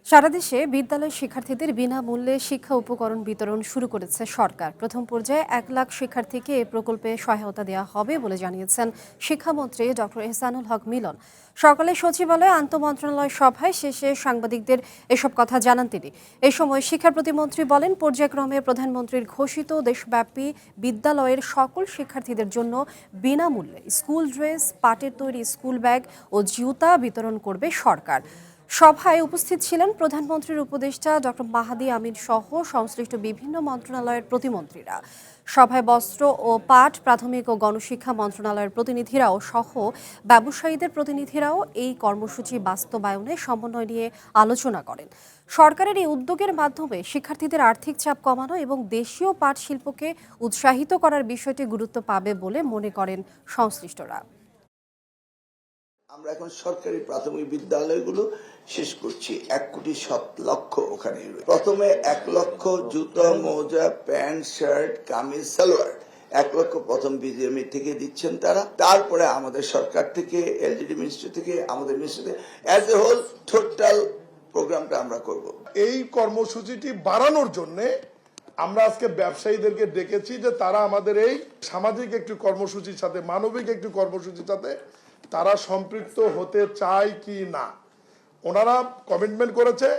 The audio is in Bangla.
সারা দেশে বিদ্যালয় শিক্ষার্থীদের বিনামূল্যে শিক্ষা উপকরণ বিতরণ শুরু করেছে সরকার। প্রথম পর্যায়ে 1 লাখ শিক্ষার্থীকে এ প্রকল্পে সহায়তা দেওয়া হবে বলে জানিয়েছেন শিক্ষামন্ত্রী ডক্টর এহসানুল হক মিলন। সকালে সচিবালয়ে আন্তঃমন্ত্রণালয় সভায় শেষে সাংবাদিকদের এসব কথা জানান তিনি। এ সময় শিক্ষা প্রতিমন্ত্রী বলেন, পর্যায়ক্রমে প্রধানমন্ত্রীর ঘোষিত দেশব্যাপী বিদ্যালয়ের সকল শিক্ষার্থীদের জন্য বিনামূল্যে স্কুল ড্রেস, পাটের তৈরি স্কুল ব্যাগ ও জুতা বিতরণ করবে সরকার। সভায় উপস্থিত ছিলেন প্রধানমন্ত্রীর উপদেষ্টা ডক্টর মাহাদি আমিন সহ সংশ্লিষ্ট বিভিন্ন মন্ত্রণালয়ের প্রতিমন্ত্রীরা। সভায় বস্ত্র ও পাট, প্রাথমিক ও গণশিক্ষা মন্ত্রণালয়ের প্রতিনিধিরাও সহ ব্যবসায়ীদের প্রতিনিধিরাও এই কর্মসূচি বাস্তবায়নে সমন্বয় নিয়ে আলোচনা করেন। সরকারের এই উদ্যোগের মাধ্যমে শিক্ষার্থীদের আর্থিক চাপ কমানো এবং দেশীয় পাট শিল্পকে উৎসাহিত করার বিষয়টি গুরুত্ব পাবে বলে মনে করেন সংশ্লিষ্টরা। আমরা এখন সরকারি প্রাথমিক বিদ্যালয়গুলো শেষ করছি। 1,07,00,000 ওখানে প্রথমে 1 লক্ষ জুতো, মোজা, প্যান্ট, শার্ট, কামিজ, সালোয়ার 1 লক্ষ প্রথম বিজিএমই থেকে দিচ্ছেন তারা। তারপরে আমাদের সরকার থেকে, এলজিডি মিনিস্ট্রি থেকে, আমাদের ministry as a whole total প্রোগ্রামটা আমরা করব। এই কর্মসূচিটি বাড়ানোর জন্য আমরা আজকে ব্যবসায়ীদেরকে ডেকেছি যে তারা আমাদের এই সামাজিক একটি কর্মসূচির সাথে, মানবিক একটি কর্মসূচির সাথে তারা সম্পৃক্ত হতে চায় কি না। ওনারা কমিটমেন্ট করেছে।